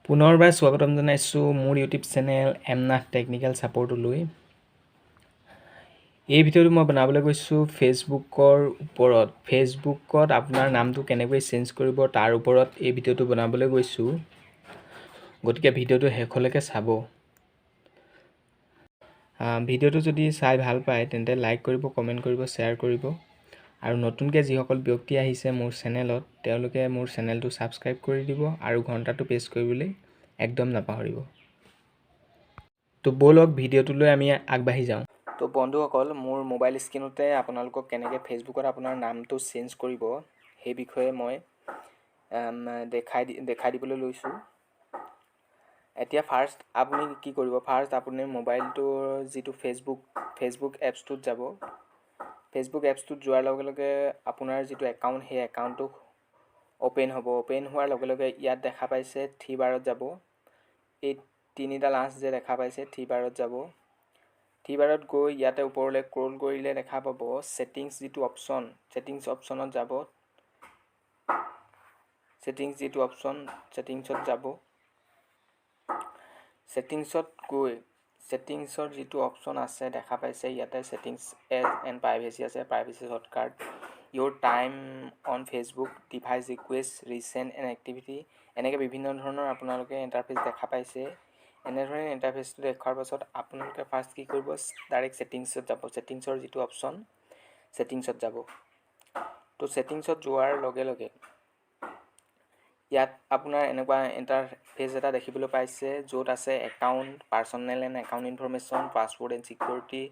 পুনৰবাৰ স্বাগতম জনাইছোঁ মোৰ ইউটিউব চেনেল নাথ টেকনিকেল ছাপৰ্টলৈ। এই ভিডিঅ'টো মই বনাবলৈ গৈছোঁ ফেচবুকৰ ওপৰত। ফেচবুকত আপোনাৰ নামটো কেনেকৈ চেঞ্জ কৰিব তাৰ ওপৰত এই ভিডিঅ'টো বনাবলৈ গৈছোঁ। গতিকে ভিডিঅ'টো শেষলৈকে চাব। ভিডিঅ'টো যদি চাই ভাল পায় তেন্তে লাইক কৰিব, কমেণ্ট কৰিব, শ্বেয়াৰ কৰিব। আৰু নতুনকৈ যিসকল ব্যক্তি আহিছে মোৰ চেনেলত তেওঁলোকে মোৰ চেনেলটো ছাবস্ক্ৰাইব কৰি দিব আৰু ঘণ্টাটো প্ৰেছ কৰিবলৈ একদম নাপাহৰিব। তো ব'লক ভিডিঅ'টোলৈ আমি আগবাঢ়ি যাওঁ। তো বন্ধুসকল, মোৰ মোবাইল স্ক্ৰীণতে আপোনালোকক কেনেকৈ ফেচবুকত আপোনাৰ নামটো চেঞ্জ কৰিব সেই বিষয়ে মই দেখাই দিবলৈ লৈছোঁ। এতিয়া ফাৰ্ষ্ট আপুনি কি কৰিব, ফাৰ্ষ্ট আপুনি মোবাইলটোৰ যিটো ফেচবুক এপছটোত যাব। ফেচবুক এপছটোত যোৱাৰ লগে লগে আপোনাৰ যিটো একাউণ্ট সেই একাউণ্টটো অ'পেন হ'ব। অ'পেন হোৱাৰ লগে লগে ইয়াত দেখা পাইছে থ্ৰী বাৰত যাব। এই তিনিডাল আঁচ যে দেখা পাইছে থ্ৰী বাৰত যাব। থ্ৰী বাৰত গৈ ইয়াতে ওপৰলৈ স্ক্ৰল কৰিলে দেখা পাব ছেটিংছ যিটো অপশ্যন, ছেটিংছ অপশ্যনত যাব। ছেটিংছত যাব। ছেটিংছত গৈ ছেটিংছৰ যিটো অপশ্যন আছে দেখা পাইছে ইয়াতে ছেটিংছ এণ্ড প্ৰাইভেচি আছে। Privacy shortcut, your time on Facebook, device request, recent and activity, এনেকৈ বিভিন্ন ধৰণৰ আপোনালোকে ইণ্টাৰফেচ দেখা পাইছে। এনেধৰণে ইণ্টাৰফেচটো দেখুৱাৰ পাছত আপোনালোকে ফাৰ্ষ্ট কি কৰিব, ডাইৰেক্ট ছেটিংছত যাব। ছেটিংছৰ যিটো অপশ্যন ছেটিংছত যাব। তো ছেটিংছত যোৱাৰ লগে লগে ইয়াত আপোনাৰ এনেকুৱা ইণ্টাৰফেচ এটা দেখিবলৈ পাইছে য'ত আছে account, personal and account information, password and security,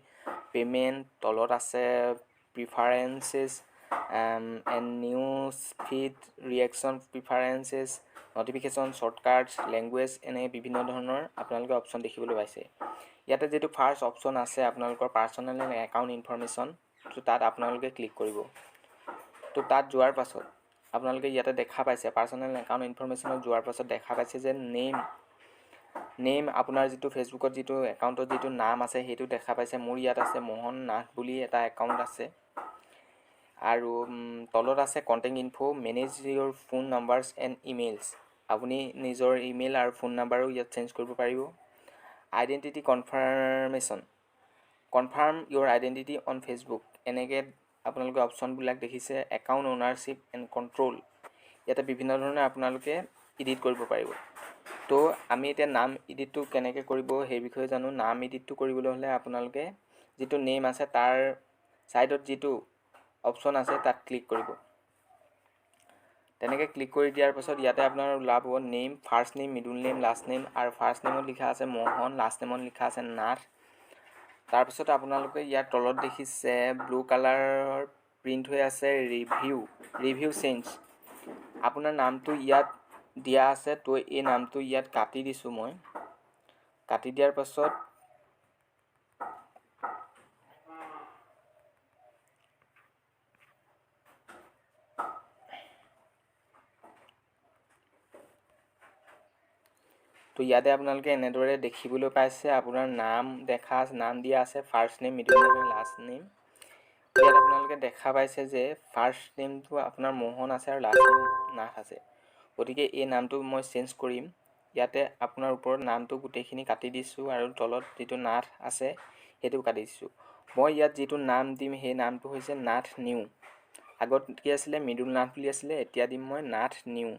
payment, তলত আছে preferences and news feed, reaction preferences, notification, shortcuts, language, এনে বিভিন্ন ধৰণৰ আপোনালোকে অপশ্যন দেখিবলৈ পাইছে। ইয়াতে যিটো ফাৰ্ষ্ট অপশ্যন আছে আপোনালোকৰ পাৰ্চনেল এণ্ড একাউণ্ট ইনফৰমেশ্যন, তো তাত আপোনালোকে ক্লিক কৰিব। তো তাত যোৱাৰ পাছত আপোনালোকে ইয়াতে দেখা পাইছে পাৰ্চনেল একাউণ্ট ইনফৰমেশ্যনত যোৱাৰ পাছত দেখা পাইছে যে নেম আপোনাৰ যিটো ফেচবুকত যিটো একাউণ্টত যিটো নাম আছে সেইটো দেখা পাইছে। মোৰ ইয়াত আছে মোহন নাথ বুলি এটা একাউণ্ট আছে। আৰু তলত আছে contact info, manage your phone numbers and emails. আপুনি নিজৰ ইমেইল আৰু ফোন নাম্বাৰো ইয়াত চেঞ্জ কৰিব পাৰিব। Identity confirmation, confirm your identity on Facebook, এনেকৈ আপোনালোকে অপশ্যনবিলাক দেখিছে। একাউণ্ট অ'নাৰশ্বিপ এণ্ড কণ্ট্ৰল, ইয়াতে বিভিন্ন ধৰণে আপোনালোকে এডিট কৰিব পাৰিব। তো আমি এতিয়া নাম এডিটটো কেনেকৈ কৰিব সেই বিষয়ে জানো। নাম এডিটটো কৰিবলৈ হ'লে আপোনালোকে যিটো নেম আছে তাৰ ছাইডত যিটো অপশ্যন আছে তাত ক্লিক কৰিব। তেনেকৈ ক্লিক কৰি দিয়াৰ পাছত ইয়াতে আপোনাৰ ওলাব name, first name, middle name, last name. আৰু ফাৰ্ষ্ট নেমত লিখা আছে মোহন, লাষ্ট নেমত লিখা আছে নাথ। তাৰপিছত আপোনালোকে ইয়াৰ তলত দেখিছে ব্লু কালাৰৰ প্ৰিণ্ট হৈ আছে ৰিভিউ চেঞ্জ। আপোনাৰ নামটো ইয়াত দিয়া আছে, তো এই নামটো ইয়াত কাটি দিছোঁ মই। কাটি দিয়াৰ পাছত তো ইয়াতে আপোনালোকে এনেদৰে দেখিবলৈ পাইছে আপোনাৰ নাম দিয়া আছে first name, middle name, last name. ইয়াত আপোনালোকে দেখা পাইছে যে ফাৰ্ষ্ট নেমটো আপোনাৰ মোহন আছে আৰু লাষ্ট নেম নাথ আছে। গতিকে এই নামটো মই চেঞ্জ কৰিম। ইয়াতে আপোনাৰ ওপৰত নামটো গোটেইখিনি কাটি দিছোঁ আৰু তলত যিটো নাথ আছে সেইটো কাটি দিছোঁ। মই ইয়াত যিটো নাম দিম সেই নামটো হৈছে নাথ নিউ। আগত কি আছিলে, মিডল নাথ বুলি আছিলে, এতিয়া দিম মই নাথ নিউ।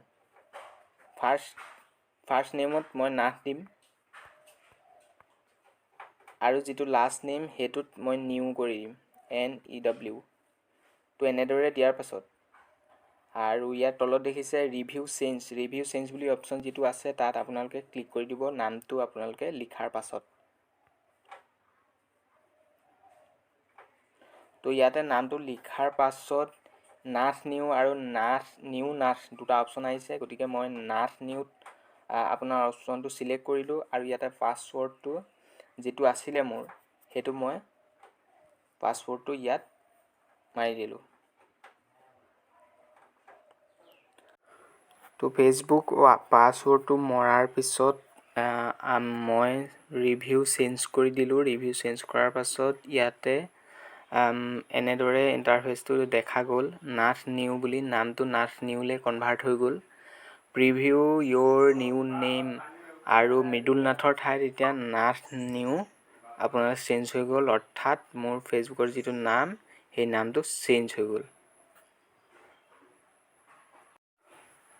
ফাৰ্ষ্ট নেমত মই নাথ দিম আৰু যিটো লাষ্ট নেম সেইটোত মই নিউ কৰি দিম, NEW। তো এনেদৰে দিয়াৰ পাছত আৰু ইয়াৰ তলত দেখিছে ৰিভিউ চেঞ্জ বুলি অপশ্যন যিটো আছে তাত আপোনালোকে ক্লিক কৰি দিব নামটো আপোনালোকে লিখাৰ পাছত। তো ইয়াতে নামটো লিখাৰ পাছত নাথ নিউ আৰু নাথ দুটা অপশ্যন আহিছে। গতিকে মই নাথ নিউত আপোনাৰ অপশ্যনটো চিলেক্ট কৰিলোঁ আৰু ইয়াতে পাছৱৰ্ডটো যিটো আছিলে মোৰ সেইটো মই পাছৱৰ্ডটো ইয়াত মাৰি দিলোঁ। তো ফেচবুক পাছৱৰ্ডটো মৰাৰ পিছত মই ৰিভিউ চেঞ্জ কৰি দিলোঁ। ৰিভিউ চেঞ্জ কৰাৰ পাছত ইয়াতে এনেদৰে ইণ্টাৰফেচটো দেখা গ'ল নাথ নিউ বুলি, নামটো নাথ নিউলৈ কনভাৰ্ট হৈ গ'ল। প্ৰিভিউ your new name আৰু মৃদুল নাথৰ ঠাইত এতিয়া নাথ নিউ আপোনাৰ চেঞ্জ হৈ গ'ল, অৰ্থাৎ মোৰ ফেচবুকৰ যিটো নাম সেই নামটো চেঞ্জ হৈ গ'ল।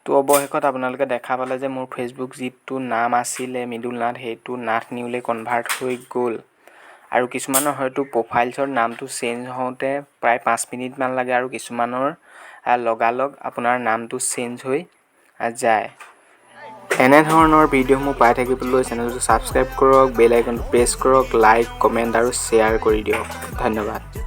তো অৱশেষত আপোনালোকে দেখা পালে যে মোৰ ফেচবুক যিটো নাম আছিলে মৃদুল নাথ সেইটো নাথ নিউলৈ কনভাৰ্ট হৈ গ'ল। আৰু কিছুমানৰ হয়তো প্ৰফাইলছৰ নামটো চেঞ্জ হওঁতে প্ৰায় 5 মিনিটমান লাগে আৰু কিছুমানৰ লগালগ আপোনাৰ নামটো চেঞ্জ হৈ যায়। এনেধৰণৰ ভিডিঅ'সমূহ পাই থাকিবলৈ চেনেলটো ছাবস্ক্ৰাইব কৰক, বেল আইকনটো প্ৰেছ কৰক, লাইক, কমেণ্ট আৰু শ্বেয়াৰ কৰি দিয়ক। ধন্যবাদ।